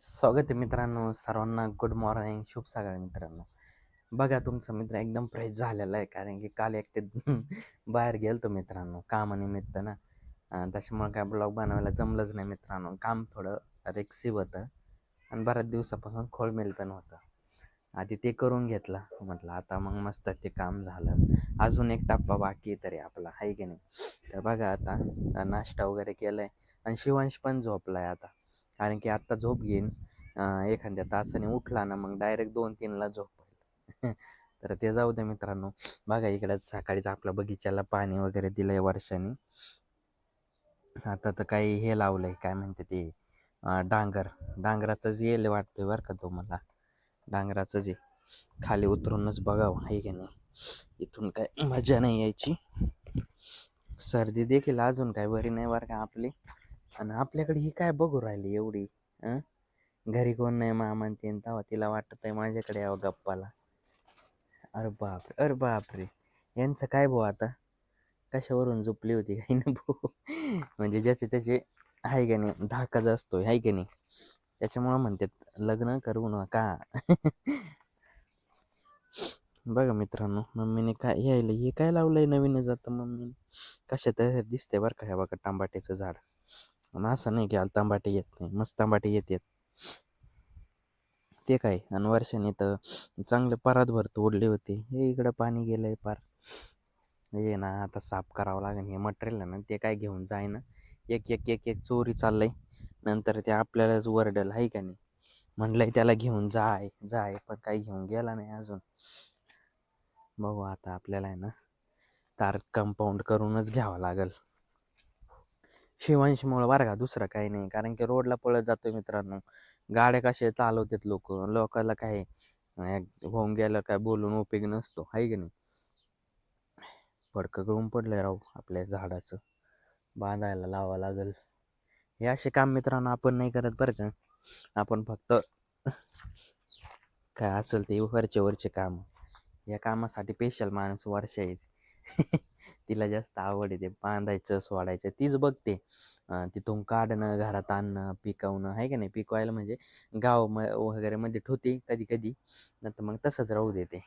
स्वागत आहे मित्रांनो, सर्वांना गुड मॉर्निंग, शुभ सकाळ मित्रांनो. बघा तुमचा मित्र एकदम फ्रेश झालेला आहे, कारण की काल एक ते बाहेर गेलतो मित्रांनो कामानिमित्त ना. त्याच्यामुळे काय ब्लॉग बनवायला जमलंच नाही मित्रांनो. काम थोडं रिक्सिव होतं आणि बऱ्याच दिवसापासून खोळमेल पण होतं. आधी ते करून घेतलं, म्हटलं आता मग मस्त ते काम झालं. अजून एक टप्पा बाकी आहे तरी आपला, आहे की नाही. तर बघा आता नाश्ता वगैरे केलाय आणि शिवांश पण झोपलाय आता, कारण की आत्ता झोप घेईन. एखाद्या तासाने उठला ना मग डायरेक्ट 2-3ला झोप. तर ते जाऊ दे मित्रांनो. बघा इकडं सकाळीच आपल्या बगीच्याला पाणी वगैरे दिलंय वर्षाने. आता तर काही हे लावलंय, काय म्हणते ते, डांगराचंच येईल वाटतंय बरं का तुम्हाला. डांगराचंच आहे. खाली उतरूनच बघावं, आहे की नाही. इथून काय मजा नाही यायची. सर्दी देखील अजून काय बरी नाही बरं का आपली. आणि आपल्याकडे ही काय बघू राहिली एवढी. घरी कोण नाही, मामा आणि तीन तेव्हा तिला वाटत आहे माझ्याकडे यावं गप्पाला. अरे बापरे, अरे बापरे, यांचं काय भाऊ आता. कशावरून झोपली होती काही ना भाऊ. म्हणजे ज्याचे त्याचे आहे की नाही, धाकाच असतोय, आहे की नाही. त्याच्यामुळं म्हणतात लग्न करू नका. बघा मित्रांनो, मम्मीने काय यायला हे काय लावलंय नवीन जातं मम्मीने. कशात दिसते बरं का, हे बघा टमाट्याचं झाड. आणि असं नाही की टमाटे येत नाही, मस्त टमाटे येतात. ते काय, आणि वर्षाने तर चांगले परातभर तोडले होते. हे इकडं पाणी गेलंय पार. हे ना आता साफ करावं लागेल हे मटेरियल ना. ते काय घेऊन जाय ना, एक एक एक एक चोरी चाललंय. नंतर ते आपल्यालाच वरडल, आहे का नाही. म्हणलंय त्याला घेऊन जाय जाय, पण काही घेऊन गेला नाही अजून. बघू आता आपल्याला आहे ना, तार कंपाऊंड करूनच घ्यावं लागेल. शिवांशमुळं बरं का, दुसरं काही नाही. कारण की रोडला पळत जातोय मित्रांनो. गाड्या कशा चालवतात लोकांना काय होऊन गेलं काय बोलून उपयोग नसतो, आहे की नाही. फडकं गळून पडलंय राहू आपल्या झाडाचं, बांधायला लावावं लागेल. हे असे काम मित्रांनो आपण नाही करत बरं का. आपण फक्त काय असेल ते वरचे काम. या कामासाठी स्पेशल माणूस वर्षा येते. तिला जास्त आवड आहे ते बांधायचं सोडायचं, तीच बघते. तिथून काढणं, घरात आणणं, पिकवणं, आहे का नाही. पिकवायला म्हणजे वगैरे मध्ये ठेवते कधी कधी, नंतर मग तसंच राहू देते.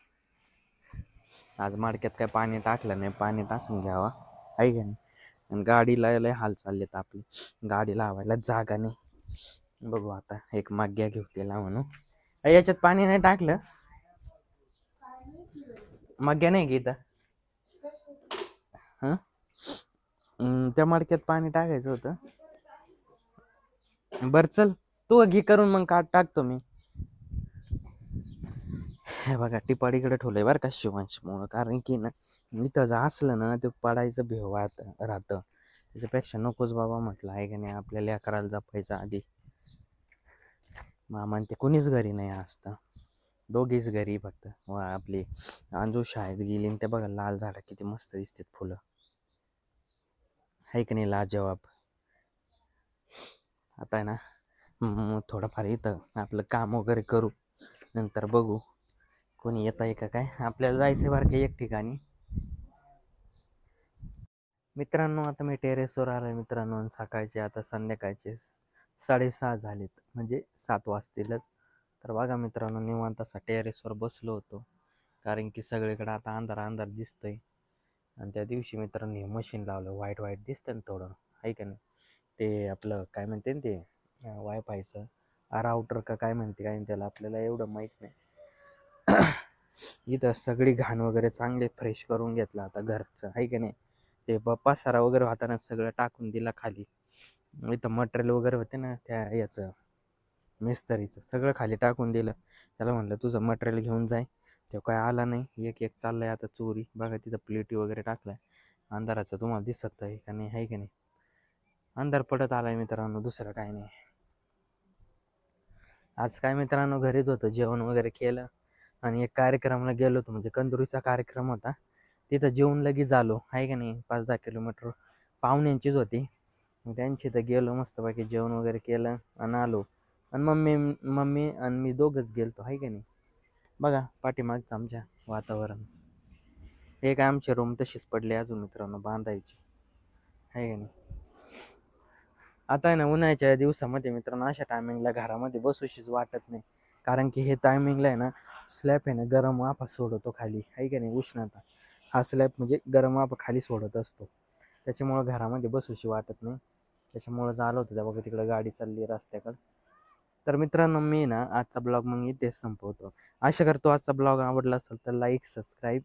आज माडक्यात काय पाणी टाकलं नाही, पाणी टाकून घ्यावा, आहे का नाही. आणि गाडीला लय हाल चाललेत आपली, गाडी लावायला जागा नाही. बघू आता एक माग्या घेऊ त्याला म्हणून. याच्यात पाणी नाही टाकलं, माग्या नाही की इथं. त्या मडक्यात पाणी टाकायचं होतं. बरं चल, तू घे करून मग टाकतो मी. हे बघा टिपाडीकडे ठेवलंय बरं का शिवांशमुळं, कारण की ना इथं जर असलं ना ते पडायचं भेव राहतं. त्याच्यापेक्षा नकोच बाबा म्हटलं, आहे का नाही. आपल्याला करायला जपायचं आधी. मामा ते कोणीच घरी नाही असतं, दोघीच घरी फक्त. व आपली अंजू शाळेत गेली आणि ते बघा लाल झाडं किती मस्त दिसतात फुलं, आहे का नाही. लाजवाब. आता आहे ना थोडंफार इथं आपलं काम वगैरे करू, नंतर बघू कोणी येत आहे का काय. आपल्याला जायचं बरं का एक ठिकाणी मित्रांनो. आता मी टेरेसवर आलो आहे मित्रांनो, आणि सकाळचे आता संध्याकाळचे 6:30 झालेत, म्हणजे 7 वाजतीलच. तर बघा मित्रांनो, निवांत असा टेरेसवर बसलो होतो, कारण की सगळीकडे आता अंधार अंधार दिसतोय. आणि त्या दिवशी मित्रांनो हे मशीन लावलं, व्हाईट व्हाईट दिसतं ना थोडं, आहे का नाही. ते आपलं काय म्हणते ना ते वायफायचं राउटर का काय म्हणते काय त्याला, आपल्याला एवढं माहीत नाही. इथं सगळी घाण वगैरे चांगले फ्रेश करून घेतलं आता घरचं, आहे की नाही. ते पसारा वगैरे होता ना, सगळं टाकून दिला खाली. इथं मटेरियल वगैरे होते ना त्या याचं मिस्त्रीचं, सगळं खाली टाकून दिलं. त्याला म्हणलं तुझं मटेरियल घेऊन जाय, तो काय आला नाही. एक एक चाललंय आता चोरी. बघा तिथं प्लेटी वगैरे टाकलाय. अंधाराचं तुम्हाला दिसत आहे का नाही, आहे की नाही. अंधार पडत आलाय मित्रांनो, दुसरं काय नाही. आज काय मित्रांनो घरीच होतं, जेवण वगैरे केलं आणि एक कार्यक्रमाला गेलो होतो, म्हणजे कंदुरीचा कार्यक्रम होता. तिथं जेवून लगेच आलो, आहे का नाही. 5-10 किलोमीटर पाहुण्यांचीच होती. मग त्यांची तर गेलो मस्तपैकी, जेवण वगैरे केलं आणि आलो. आणि मम्मी मम्मी आणि मी दोघंच गेलतो, आहे का नाही. बघा पाठीमागचं आमच्या वातावरण. हे काय आमची रूम तशीच पडली अजून मित्रांनो, बांधायची, आहे का नाही. आता आहे ना उन्हाळ्याच्या दिवसामध्ये मित्रांनो अशा टायमिंगला घरामध्ये बसूशीच वाटत नाही. कारण की हे टायमिंगला आहे ना स्लॅब आहे ना गरम वाफा सोडतो खाली, आहे की नाही, उष्णता. हा स्लॅब म्हणजे गरम वाफा खाली सोडत असतो. त्याच्यामुळं घरामध्ये बसूशी वाटत नाही. त्याच्यामुळं झालं होतं त्या बघा तिकडं गाडी चालली रस्त्याकडं. तर मित्रांनो मी ना आजचा ब्लॉग मग इथेच संपवतो. आशा करतो आजचा ब्लॉग आवडला असेल तर लाईक, सबस्क्राईब